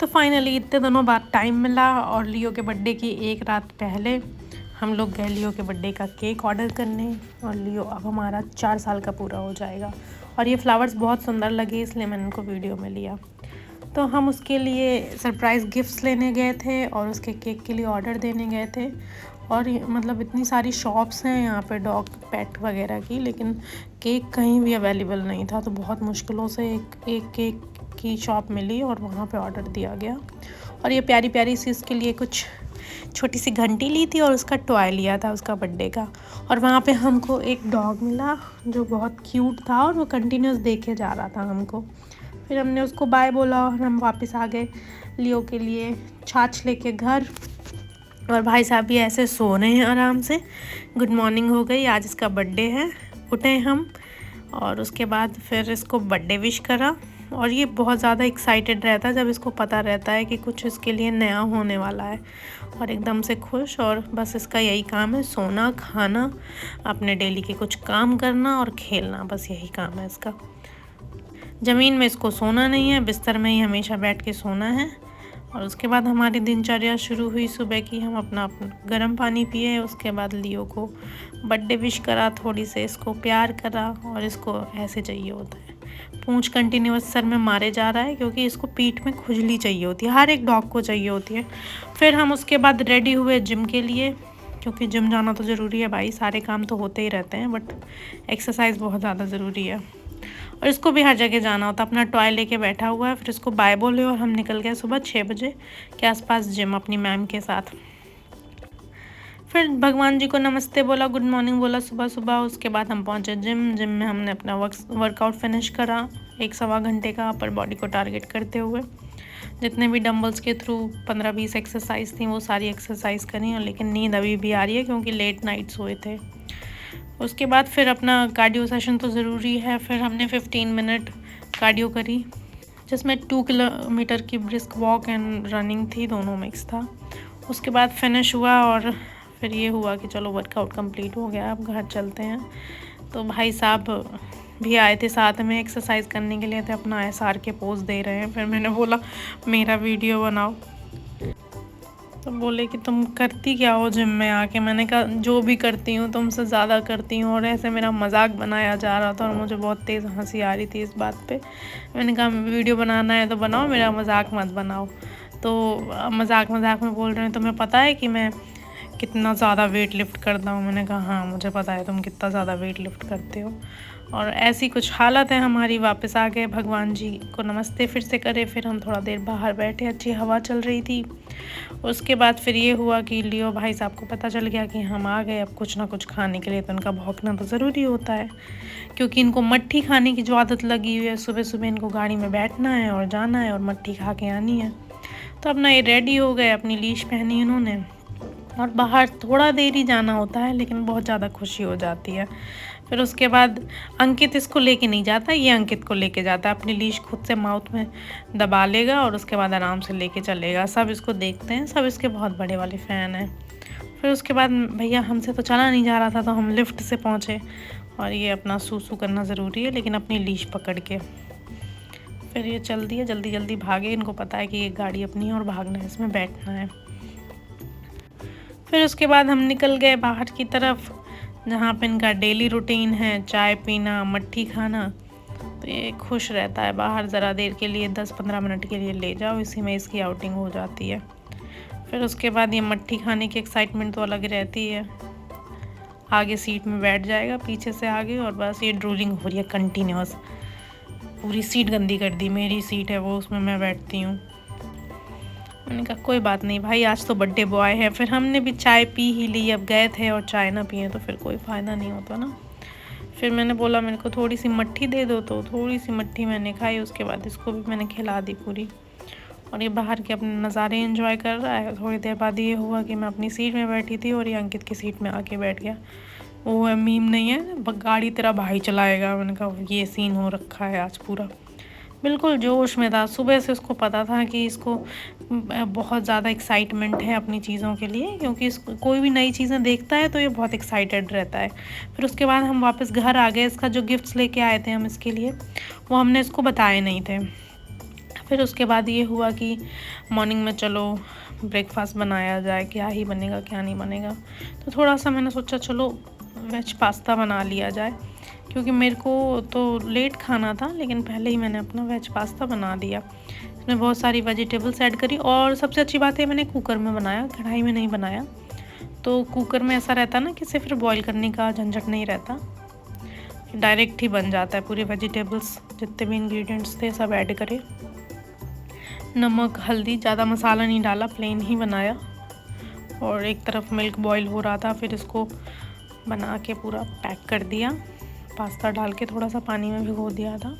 तो फाइनली इतने दिनों बाद टाइम मिला और लियो के बर्थडे की एक रात पहले हम लोग गए लियो के बर्थडे का केक ऑर्डर करने। और लियो अब हमारा 4 साल का पूरा हो जाएगा। और ये फ्लावर्स बहुत सुंदर लगे इसलिए मैंने उनको वीडियो में लिया। तो हम उसके लिए सरप्राइज़ गिफ्ट्स लेने गए थे और उसके केक के लिए ऑर्डर देने गए थे। और मतलब इतनी सारी शॉप्स हैं यहाँ पे डॉग पेट वगैरह की, लेकिन केक कहीं भी अवेलेबल नहीं था। तो बहुत मुश्किलों से एक केक की शॉप मिली और वहाँ पे ऑर्डर दिया गया। और ये प्यारी प्यारी सी इसके लिए कुछ छोटी सी घंटी ली थी और उसका टॉय लिया था उसका बर्थडे का। और वहाँ पे हमको एक डॉग मिला जो बहुत क्यूट था और वो कंटिन्यूस देखे जा रहा था हमको। फिर हमने उसको बाय बोला और हम वापस आ गए लियो के लिए छाछ लेके घर। और भाई साहब भी ऐसे सो रहे हैं आराम से। गुड मॉर्निंग हो गई, आज इसका बर्थडे है। उठे हम और उसके बाद फिर इसको बर्थडे विश करा। और ये बहुत ज़्यादा एक्साइटेड रहता है जब इसको पता रहता है कि कुछ इसके लिए नया होने वाला है, और एकदम से खुश। और बस इसका यही काम है, सोना, खाना, अपने डेली के कुछ काम करना और खेलना, बस यही काम है इसका। ज़मीन में इसको सोना नहीं है, बिस्तर में ही हमेशा बैठ के सोना है। और उसके बाद हमारी दिनचर्या शुरू हुई सुबह की। हम अपना गर्म पानी पिए, उसके बाद लियो को बर्थडे विश करा, थोड़ी से इसको प्यार करा। और इसको ऐसे चाहिए होता है, पूंछ कंटिन्यूस सर में मारे जा रहा है क्योंकि इसको पीठ में खुजली चाहिए होती है, हर एक डॉग को चाहिए होती है। फिर हम उसके बाद रेडी हुए जिम के लिए, क्योंकि जिम जाना तो ज़रूरी है भाई, सारे काम तो होते ही रहते हैं बट एक्सरसाइज बहुत ज़्यादा ज़रूरी है। और इसको भी हर जगह जाना होता है। अपना टॉय लेके बैठा हुआ है। फिर इसको बाय बोले और हम निकल गए सुबह 6 बजे के आसपास जिम अपनी मैम के साथ। फिर भगवान जी को नमस्ते बोला, गुड मॉर्निंग बोला सुबह सुबह। उसके बाद हम पहुंचे जिम में हमने अपना वर्कआउट फिनिश करा 1-1.25 घंटे का अपर बॉडी को टारगेट करते हुए। जितने भी डंबल्स के थ्रू 15-20 एक्सरसाइज थी वो सारी एक्सरसाइज करी। और लेकिन नींद अभी भी आ रही है क्योंकि लेट नाइट सोए थे। उसके बाद फिर अपना कार्डियो सेशन तो ज़रूरी है। फिर हमने 15 मिनट कार्डियो करी, जिसमें 2 किलोमीटर की ब्रिस्क वॉक एंड रनिंग थी, दोनों मिक्स था। उसके बाद फिनिश हुआ और फिर ये हुआ कि चलो वर्कआउट कंप्लीट हो गया, अब घर चलते हैं। तो भाई साहब भी आए थे साथ में एक्सरसाइज करने के लिए, थे अपना SR के पोज दे रहे हैं। फिर मैंने बोला मेरा वीडियो बनाओ, तो बोले कि तुम करती क्या हो जिम में आके। मैंने कहा जो भी करती हूँ तुमसे ज़्यादा करती हूँ। और ऐसे मेरा मजाक बनाया जा रहा था और मुझे बहुत तेज़ हंसी आ रही थी इस बात पे। मैंने कहा वीडियो बनाना है तो बनाओ, मेरा मजाक मत बनाओ। तो मजाक में बोल रहे हैं तुम्हें पता है कि मैं कितना ज़्यादा वेट लिफ्ट करता हूँ। मैंने कहा हाँ मुझे पता है तुम कितना ज़्यादा वेट लिफ्ट करते हो। और ऐसी कुछ हालत है हमारी। वापस आ गए, भगवान जी को नमस्ते फिर से करे। फिर हम थोड़ा देर बाहर बैठे, अच्छी हवा चल रही थी। उसके बाद फिर ये हुआ कि लियो भाई साहब को पता चल गया कि हम आ गए। अब कुछ ना कुछ खाने के लिए तो इनका भौंकना तो ज़रूरी होता है, क्योंकि इनको मट्ठी खाने की जो आदत लगी हुई है। सुबह सुबह इनको गाड़ी में बैठना है और जाना है और मट्ठी खा के आनी है। तो अपना ये रेडी हो गए, अपनी लीश पहनी इन्होंने, और बाहर थोड़ा देर ही जाना होता है लेकिन बहुत ज़्यादा खुशी हो जाती है। फिर उसके बाद अंकित इसको लेके नहीं जाता, ये अंकित को लेके जाता है। अपनी लीश खुद से माउथ में दबा लेगा और उसके बाद आराम से लेके चलेगा। सब इसको देखते हैं, सब इसके बहुत बड़े वाले फ़ैन हैं। फिर उसके बाद भैया हमसे तो चला नहीं जा रहा था, तो हम लिफ्ट से पहुँचे। और ये अपना सूसू करना ज़रूरी है लेकिन अपनी लीश पकड़ के। फिर ये चल दिए, जल्दी जल्दी भागे। इनको पता है कि ये गाड़ी अपनी है और भागना है, इसमें बैठना है। फिर उसके बाद हम निकल गए बाहर की तरफ, जहाँ पे इनका डेली रूटीन है चाय पीना, मट्ठी खाना। तो ये खुश रहता है बाहर ज़रा देर के लिए, 10-15 मिनट के लिए ले जाओ, इसी में इसकी आउटिंग हो जाती है। फिर उसके बाद ये मट्ठी खाने की एक्साइटमेंट तो अलग रहती है। आगे सीट में बैठ जाएगा, पीछे से आगे, और बस ये ड्रूलिंग हो रही है कंटिन्यूस। पूरी सीट गंदी कर दी, मेरी सीट है वो, उसमें मैं बैठती हूँ। मैंने कहा कोई बात नहीं भाई, आज तो बर्थडे बॉय है। फिर हमने भी चाय पी ही ली, अब गए थे और चाय ना पिए तो फिर कोई फ़ायदा नहीं होता ना। फिर मैंने बोला मेरे को थोड़ी सी मट्ठी दे दो, तो थोड़ी सी मट्ठी मैंने खाई। उसके बाद इसको भी मैंने खिला दी पूरी। और ये बाहर के अपने नज़ारे एंजॉय कर रहा है। थोड़ी देर बाद ये हुआ कि मैं अपनी सीट में बैठी थी और ये अंकित की सीट में आके बैठ गया। वो है मीम नहीं है, गाड़ी तेरा भाई चलाएगा। मैंने कहा ये सीन हो रखा है आज पूरा। बिल्कुल जोश में था, सुबह से उसको पता था कि इसको बहुत ज़्यादा एक्साइटमेंट है अपनी चीज़ों के लिए, क्योंकि इसको कोई भी नई चीज़ें देखता है तो ये बहुत एक्साइटेड रहता है। फिर उसके बाद हम वापस घर आ गए। इसका जो गिफ्ट्स लेके आए थे हम इसके लिए, वो हमने इसको बताए नहीं थे। फिर उसके बाद ये हुआ कि मॉर्निंग में चलो ब्रेकफास्ट बनाया जाए, क्या ही बनेगा क्या नहीं बनेगा। तो थोड़ा सा मैंने सोचा चलो वेज पास्ता बना लिया जाए, क्योंकि मेरे को तो लेट खाना था, लेकिन पहले ही मैंने अपना वेज पास्ता बना दिया। इसमें बहुत सारी वेजिटेबल्स ऐड करी, और सबसे अच्छी बात है मैंने कुकर में बनाया, कढ़ाई में नहीं बनाया। तो कुकर में ऐसा रहता ना कि सिर्फ बॉईल करने का झंझट नहीं रहता, डायरेक्ट ही बन जाता है। पूरे वेजिटेबल्स जितने भी इंग्रेडिएंट्स थे सब ऐड करे, नमक हल्दी, ज़्यादा मसाला नहीं डाला, प्लेन ही बनाया। और एक तरफ मिल्क बॉईल हो रहा था, फिर इसको बना के पूरा पैक कर दिया, पास्ता डाल के थोड़ा सा पानी में भिगो दिया था,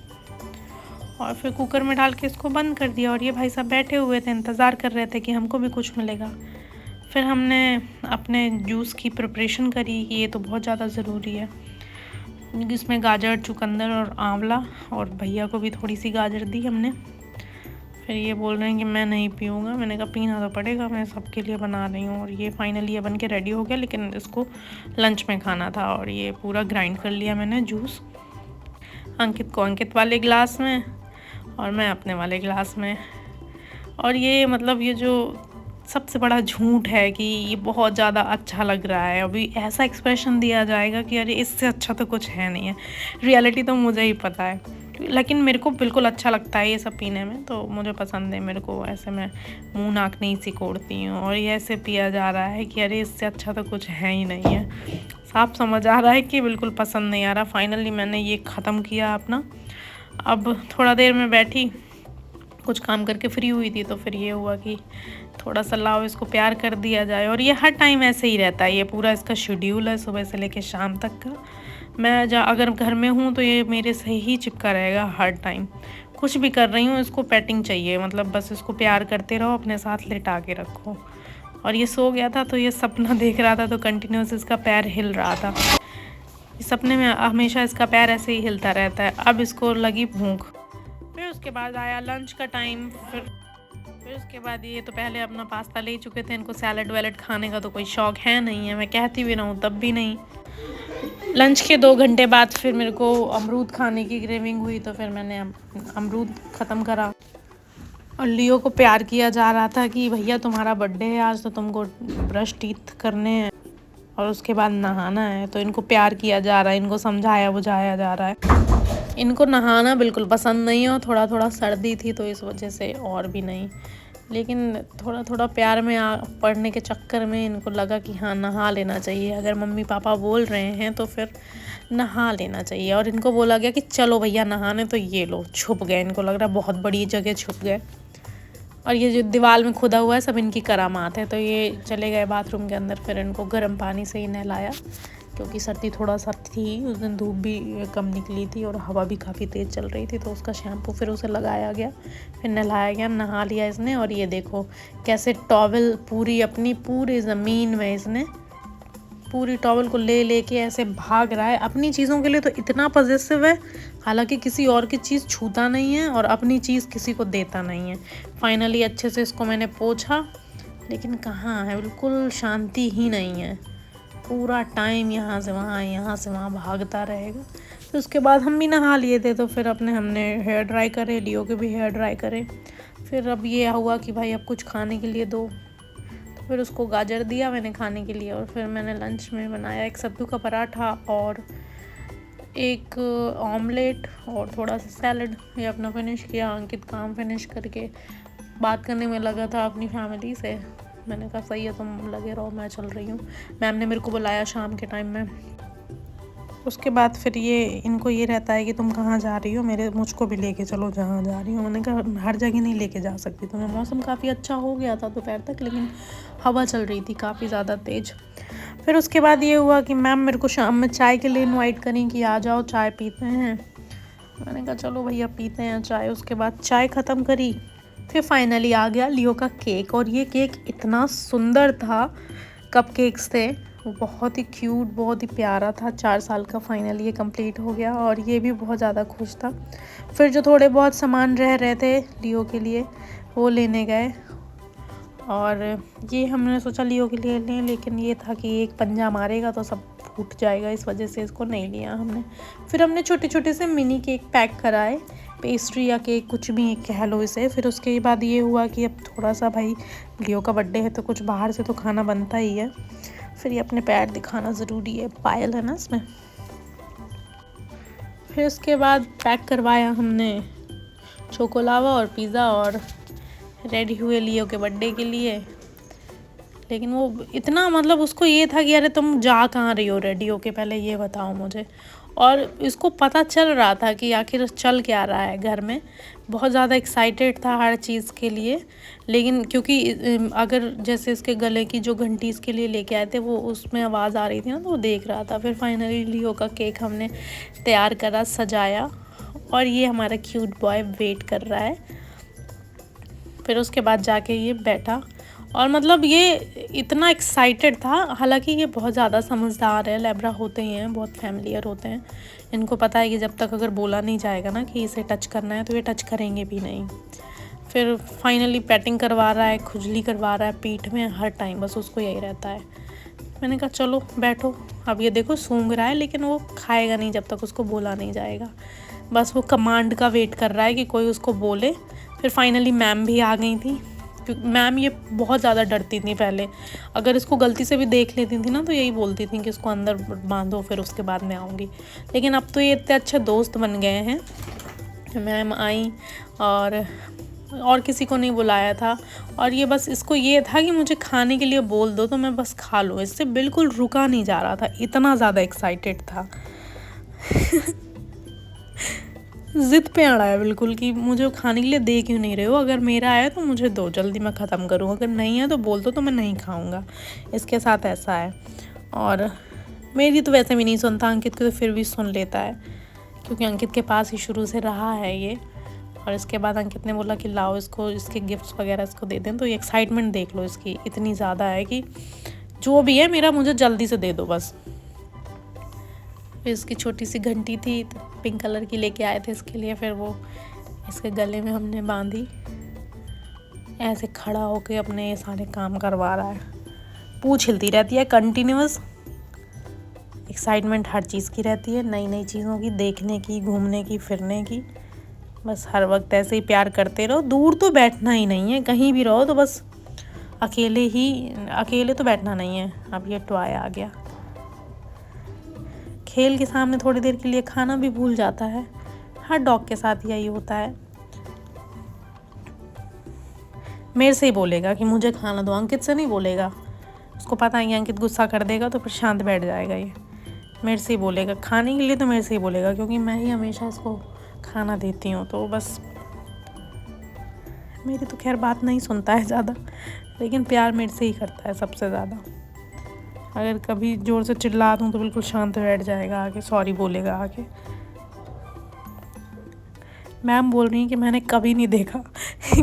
और फिर कुकर में डाल के इसको बंद कर दिया। और ये भाई साहब बैठे हुए थे, इंतज़ार कर रहे थे कि हमको भी कुछ मिलेगा। फिर हमने अपने जूस की प्रिपरेशन करी कि ये तो बहुत ज़्यादा ज़रूरी है, जिसमें गाजर, चुकंदर और आंवला, और भैया को भी थोड़ी सी गाजर दी हमने। फिर ये बोल रहे हैं कि मैं नहीं पीऊँगा, मैंने कहा पीना तो पड़ेगा, मैं सबके लिए बना रही हूँ। और ये फाइनली ये बन के रेडी हो गया, लेकिन इसको लंच में खाना था। और ये पूरा ग्राइंड कर लिया मैंने जूस, अंकित को अंकित वाले गिलास में और मैं अपने वाले गिलास में। और ये मतलब ये जो सबसे बड़ा झूठ है कि ये बहुत ज़्यादा अच्छा लग रहा है, अभी ऐसा एक्सप्रेशन दिया जाएगा कि अरे इससे अच्छा तो कुछ है नहीं है। रियलिटी तो मुझे ही पता है, लेकिन मेरे को बिल्कुल अच्छा लगता है ये सब पीने में, तो मुझे पसंद है। मेरे को ऐसे मैं मुंह नाक नहीं सिकोड़ती हूँ, और ये ऐसे पिया जा रहा है कि अरे इससे अच्छा तो कुछ है ही नहीं है। साफ समझ आ रहा है कि बिल्कुल पसंद नहीं आ रहा। फाइनली मैंने ये ख़त्म किया अपना। अब थोड़ा देर में बैठी, कुछ काम करके फ्री हुई थी, तो फिर ये हुआ कि थोड़ा सा लाओ इसको प्यार कर दिया जाए। और ये हर टाइम ऐसे ही रहता है, ये पूरा इसका शेड्यूल है सुबह से लेकर शाम तक का। मैं अगर घर में हूँ तो ये मेरे से ही चिपका रहेगा हर टाइम। कुछ भी कर रही हूँ इसको पेटिंग चाहिए, मतलब बस इसको प्यार करते रहो, अपने साथ लिटा के रखो। और ये सो गया था तो ये सपना देख रहा था, तो कंटिन्यूस इसका पैर हिल रहा था। इस सपने में हमेशा इसका पैर ऐसे ही हिलता रहता है। अब इसको लगी भूख। फिर उसके बाद आया लंच का टाइम। फिर उसके बाद ये तो पहले अपना पास्ता ले चुके थे, इनको सैलड वैलड खाने का तो कोई शौक़ है नहीं है, मैं कहती भी रहूँ तब भी नहीं। लंच के 2 घंटे बाद फिर मेरे को अमरूद खाने की क्रेविंग हुई, तो फिर मैंने अमरूद ख़त्म करा। और लियो को प्यार किया जा रहा था कि भैया तुम्हारा बर्थडे है आज, तो तुमको ब्रश टीथ करने हैं और उसके बाद नहाना है। तो इनको प्यार किया जा रहा है, इनको समझाया बुझाया जा रहा है। इनको नहाना बिल्कुल पसंद नहीं है, और थोड़ा थोड़ा सर्दी थी तो इस वजह से और भी नहीं। लेकिन थोड़ा थोड़ा प्यार में पड़ने के चक्कर में इनको लगा कि हाँ नहा लेना चाहिए, अगर मम्मी पापा बोल रहे हैं तो फिर नहा लेना चाहिए। और इनको बोला गया कि चलो भैया नहाने, तो ये लो छुप गए, इनको लग रहा है बहुत बड़ी जगह छुप गए। और ये जो दीवार में खुदा हुआ है सब इनकी करामात है। तो ये चले गए बाथरूम के अंदर, फिर इनको गर्म पानी से ही नहलाया, क्योंकि सर्दी थोड़ा सा थी उस दिन, धूप भी कम निकली थी और हवा भी काफ़ी तेज़ चल रही थी। तो उसका शैम्पू फिर उसे लगाया गया, फिर नहलाया गया, नहा लिया इसने। और ये देखो कैसे टॉवल पूरी ज़मीन में इसने पूरी टॉवल को ले के ऐसे भाग रहा है। अपनी चीज़ों के लिए तो इतना पॉजेसिव है, हालांकि किसी और की चीज़ छूता नहीं है और अपनी चीज़ किसी को देता नहीं है। फाइनली अच्छे से इसको मैंने पोंछा, लेकिन कहाँ है, बिल्कुल शांति ही नहीं है। पूरा टाइम यहाँ से वहाँ भागता रहेगा। तो उसके बाद हम भी नहा लिए थे, तो फिर हमने हेयर ड्राई करे, लियो के भी हेयर ड्राई करे। फिर अब ये हुआ कि भाई अब कुछ खाने के लिए दो, तो फिर उसको गाजर दिया मैंने खाने के लिए। और फिर मैंने लंच में बनाया एक सत्तू का पराठा और एक ऑमलेट और थोड़ा सा सैलड। ये अपना फिनिश किया। अंकित काम फिनिश करके बात करने में लगा था अपनी फैमिली से। मैंने कहा सही है, तुम लगे रहो, मैं चल रही हूँ। मैम ने मेरे को बुलाया शाम के टाइम में। उसके बाद फिर इनको ये रहता है कि तुम कहाँ जा रही हो, मुझको भी लेके चलो जहाँ जा रही हो। मैंने कहा हर जगह नहीं लेके जा सकती तुम्हें। मौसम काफ़ी अच्छा हो गया था दोपहर तक, लेकिन हवा चल रही थी काफ़ी ज़्यादा तेज़। फिर उसके बाद ये हुआ कि मैम मेरे को शाम में चाय के लिए इन्वाइट करें कि आ जाओ चाय पीते हैं। मैंने कहा चलो भैया पीते हैं चाय। उसके बाद चाय ख़त्म करी, फिर फाइनली आ गया लियो का केक। और ये केक इतना सुंदर था, कपकेक्स थे, वो बहुत ही क्यूट, बहुत ही प्यारा था। 4 साल का फाइनली ये कंप्लीट हो गया, और ये भी बहुत ज़्यादा खुश था। फिर जो थोड़े बहुत सामान रह रहे थे लियो के लिए वो लेने गए, और ये हमने सोचा लियो के लिए लें, लेकिन ये था कि एक पंजा मारेगा तो सब फूट जाएगा, इस वजह से इसको नहीं लिया हमने। फिर हमने छोटे छोटे से मिनी केक पैक कराए। पेस्ट्री या केक कुछ भी कह लो इसे। फिर उसके बाद ये हुआ कि अब थोड़ा सा भाई लियो का बर्थडे है तो कुछ बाहर से तो खाना बनता ही है। फिर ये अपने पैर दिखाना ज़रूरी है, पायल है ना इसमें। फिर उसके बाद पैक करवाया हमने चोकोलावा और पिज़्ज़ा और रेडी हुए लियो के बर्थडे के लिए। लेकिन वो इतना मतलब उसको ये था कि अरे तुम जा कहाँ रही हो रेडी होके, पहले ये बताओ मुझे। और इसको पता चल रहा था कि आखिर चल क्या रहा है घर में। बहुत ज़्यादा एक्साइटेड था हर चीज़ के लिए। लेकिन क्योंकि अगर जैसे इसके गले की जो घंटी इसके लिए लेके आए थे वो उसमें आवाज़ आ रही थी ना, तो वो देख रहा था। फिर फाइनली लियो का केक हमने तैयार करा, सजाया, और ये हमारा क्यूट बॉय वेट कर रहा है। फिर उसके बाद जाके ये बैठा और मतलब ये इतना एक्साइटेड था। हालांकि ये बहुत ज़्यादा समझदार है, लैब्रा होते ही हैं, बहुत फैमिलियर होते हैं। इनको पता है कि जब तक अगर बोला नहीं जाएगा ना कि इसे टच करना है तो ये टच करेंगे भी नहीं। फिर फाइनली पेटिंग करवा रहा है, खुजली करवा रहा है पीठ में हर टाइम, बस उसको यही रहता है। मैंने कहा चलो बैठो। अब ये देखो सूंघ रहा है लेकिन वो खाएगा नहीं जब तक उसको बोला नहीं जाएगा। बस वो कमांड का वेट कर रहा है कि कोई उसको बोले। फिर फाइनली मैम भी आ गई थी, क्योंकि मैम ये बहुत ज़्यादा डरती थी पहले। अगर इसको गलती से भी देख लेती थी ना तो यही बोलती थी कि इसको अंदर बांधो, फिर उसके बाद मैं आऊँगी। लेकिन अब तो ये इतने अच्छे दोस्त बन गए हैं। मैम आई और किसी को नहीं बुलाया था। और ये बस इसको ये था कि मुझे खाने के लिए बोल दो तो मैं बस खा लूँ। इससे बिल्कुल रुका नहीं जा रहा था, इतना ज़्यादा एक्साइटेड था। ज़िद पे अड़ा है बिल्कुल कि मुझे खाने के लिए दे क्यों नहीं रहे हो, अगर मेरा है तो मुझे दो, जल्दी मैं ख़त्म करूँ, अगर नहीं है तो बोल दो तो मैं नहीं खाऊंगा। इसके साथ ऐसा है। और मेरी तो वैसे भी नहीं सुनता, अंकित को तो फिर भी सुन लेता है, क्योंकि अंकित के पास ही शुरू से रहा है ये। और इसके बाद अंकित ने बोला कि लाओ इसको, इसके गिफ्ट्स वगैरह इसको दे दें। तो ये एक्साइटमेंट देख लो इसकी इतनी ज़्यादा है कि जो भी है मेरा मुझे जल्दी से दे दो बस। फिर इसकी छोटी सी घंटी थी, पिंक कलर की लेके आए थे इसके लिए। फिर वो इसके गले में हमने बांधी। ऐसे खड़ा होके अपने ये सारे काम करवा रहा है। पूंछ हिलती रहती है कंटिन्यूअस। एक्साइटमेंट हर चीज़ की रहती है, नई नई चीज़ों की, देखने की, घूमने की, फिरने की। बस हर वक्त ऐसे ही प्यार करते रहो। दूर तो बैठना ही नहीं है, कहीं भी रहो तो बस अकेले तो बैठना नहीं है। अब ये टॉय आ गया, खेल के सामने थोड़ी देर के लिए खाना भी भूल जाता है। हर डॉग के साथ यही होता है। मेरे से ही बोलेगा कि मुझे खाना दो, अंकित से नहीं बोलेगा। उसको पता है कि अंकित गुस्सा कर देगा तो फिर शांत बैठ जाएगा। ये मेरे से ही बोलेगा खाने के लिए, तो मेरे से ही बोलेगा, क्योंकि मैं ही हमेशा इसको खाना देती हूँ। तो बस मेरी तो खैर बात नहीं सुनता है ज़्यादा, लेकिन प्यार मेरे से ही करता है सबसे ज़्यादा। अगर कभी ज़ोर से चिल्ला दूँ तो बिल्कुल शांत बैठ जाएगा, आके सॉरी बोलेगा आके। मैम बोल रही हैं कि मैंने कभी नहीं देखा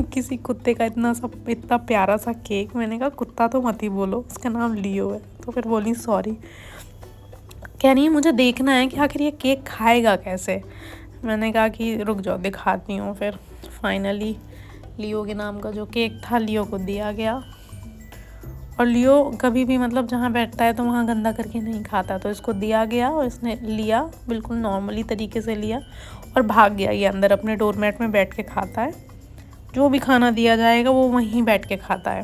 किसी कुत्ते का इतना प्यारा सा केक। मैंने कहा कुत्ता तो मत ही बोलो, उसका नाम लियो है। तो फिर बोली सॉरी। कह रही है मुझे देखना है कि आखिर ये केक खाएगा कैसे। मैंने कहा कि रुक जाओ दिखाती हूँ। फिर फाइनली लियो के नाम का जो केक था लियो को दिया गया। और लियो कभी भी मतलब जहाँ बैठता है तो वहाँ गंदा करके नहीं खाता, तो इसको दिया गया और इसने लिया, बिल्कुल नॉर्मली तरीके से लिया और भाग गया। ये अंदर अपने डोरमेट में बैठ के खाता है, जो भी खाना दिया जाएगा वो वहीं बैठ के खाता है।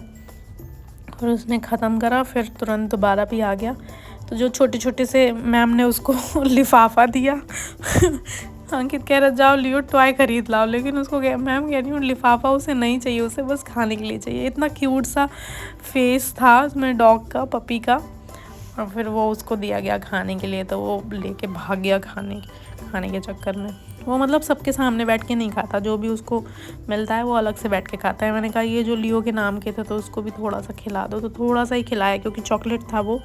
और उसने ख़त्म करा, फिर तुरंत दोबारा भी आ गया। तो जो छोटे छोटे से मैम ने उसको लिफाफा दिया अंकित कह रहा जाओ लियो टॉय खरीद लाओ, लेकिन उसको मैम कह रही हूँ लिफाफा उसे नहीं चाहिए, उसे बस खाने के लिए चाहिए। इतना क्यूट सा फेस था उसमें डॉग का, पपी का। और फिर वो उसको दिया गया खाने के लिए, तो वो लेके भाग गया खाने के चक्कर में। वो मतलब सबके सामने बैठ के नहीं खाता, जो भी उसको मिलता है वो अलग से बैठ के खाता है। मैंने कहा ये जो लियो के नाम के थे तो उसको भी थोड़ा सा खिला दो, तो थोड़ा सा ही खिलाया क्योंकि चॉकलेट था वो।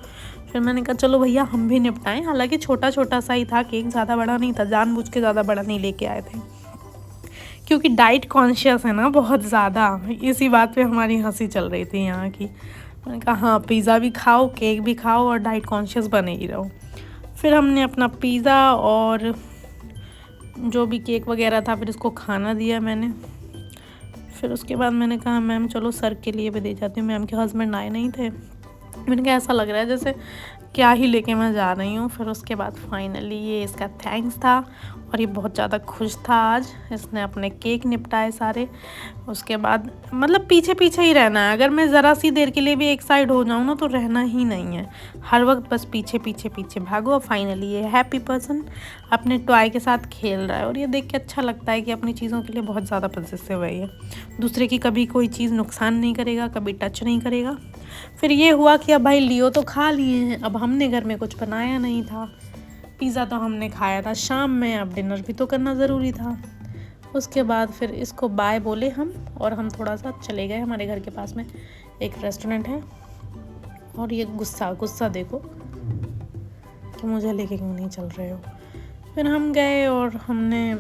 फिर मैंने कहा चलो भैया हम भी निपटाएं। हालांकि छोटा छोटा सा ही था केक, ज़्यादा बड़ा नहीं था, जानबूझ के ज़्यादा बड़ा नहीं लेके आए थे क्योंकि डाइट कॉन्शियस है ना बहुत ज़्यादा। इसी बात पे हमारी हंसी चल रही थी यहाँ की। मैंने कहा हाँ पिज़्ज़ा भी खाओ, केक भी खाओ और डाइट कॉन्शियस बने ही रहो। फिर हमने अपना पिज़्ज़ा और जो भी केक वगैरह था फिर इसको खाना दिया मैंने। फिर उसके बाद मैंने कहा मैम चलो सर के लिए भी दे जाती हूँ। मैम के हस्बैंड आए नहीं थे। मैंने कहा ऐसा लग रहा है जैसे क्या ही लेके मैं जा रही हूँ। फिर उसके बाद फाइनली ये इसका थैंक्स था और ये बहुत ज़्यादा खुश था आज। इसने अपने केक निपटाए सारे। उसके बाद मतलब पीछे पीछे ही रहना है। अगर मैं ज़रा सी देर के लिए भी एक साइड हो जाऊँ ना तो रहना ही नहीं है, हर वक्त बस पीछे पीछे पीछे भागो। और फाइनली ये हैप्पी पर्सन अपने टॉय के साथ खेल रहा है और ये देख के अच्छा लगता है कि अपनी चीज़ों के लिए बहुत ज़्यादा पॉसेसिव है ये। दूसरे की कभी कोई चीज़ नुकसान नहीं करेगा, कभी टच नहीं करेगा। फिर ये हुआ कि अब भाई लियो तो खा लिए हैं, अब हमने घर में कुछ बनाया नहीं था। पिज़्ज़ा तो हमने खाया था शाम में, अब डिनर भी तो करना ज़रूरी था। उसके बाद फिर इसको बाय बोले हम और हम थोड़ा सा चले गए। हमारे घर के पास में एक रेस्टोरेंट है और ये गुस्सा देखो कि मुझे लेके क्यों नहीं चल रहे हो। फिर हम गए और हमने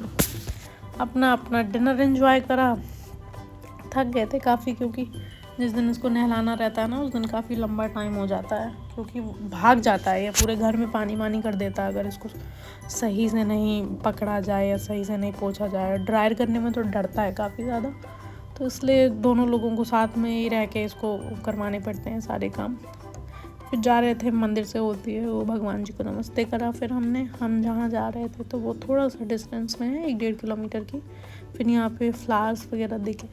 अपना डिनर एंजॉय करा। थक गए थे काफ़ी, क्योंकि जिस दिन इसको नहलाना रहता है ना उस दिन काफ़ी लंबा टाइम हो जाता है, क्योंकि भाग जाता है या पूरे घर में पानी कर देता है अगर इसको सही से नहीं पकड़ा जाए या सही से नहीं पोंछा जाए। ड्रायर करने में तो डरता है काफ़ी ज़्यादा, तो इसलिए दोनों लोगों को साथ में ही रह के इसको करवाने पड़ते हैं सारे काम। फिर जा रहे थे, मंदिर से होती है वो, भगवान जी को नमस्ते करा। फिर हम जहाँ जा रहे थे तो वो थोड़ा सा डिस्टेंस में है, 1-1.5 किलोमीटर की। फिर यहाँ पे फ्लावर्स वगैरह दिखे।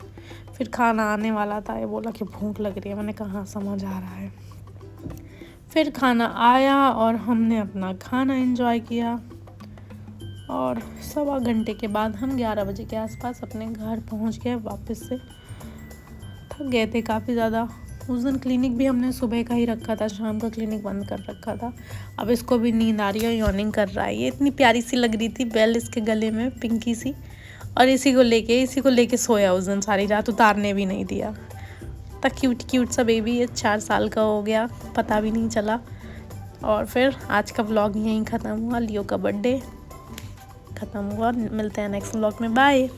फिर खाना आने वाला था, ये बोला कि भूख लग रही है। मैंने कहा समझ आ रहा है। फिर खाना आया और हमने अपना खाना एंजॉय किया और 1.25 घंटे के बाद हम 11 बजे के आसपास अपने घर पहुँच गए वापस से। थक गए थे काफ़ी ज़्यादा। उस दिन क्लिनिक भी हमने सुबह का ही रखा था, शाम का क्लिनिक बंद कर रखा था। अब इसको भी नींद आ रही है, यॉर्निंग कर रहा है। ये इतनी प्यारी सी लग रही थी, बेल इसके गले में पिंकी सी, और इसी को लेके सोया उस दिन सारी रात, उतारने भी नहीं दिया। तक क्यूट सा बेबी, ये 4 साल का हो गया, पता भी नहीं चला। और फिर आज का व्लॉग यहीं ख़त्म हुआ। लियो का बर्थडे ख़त्म हुआ। मिलते हैं नेक्स्ट व्लॉग में, बाय।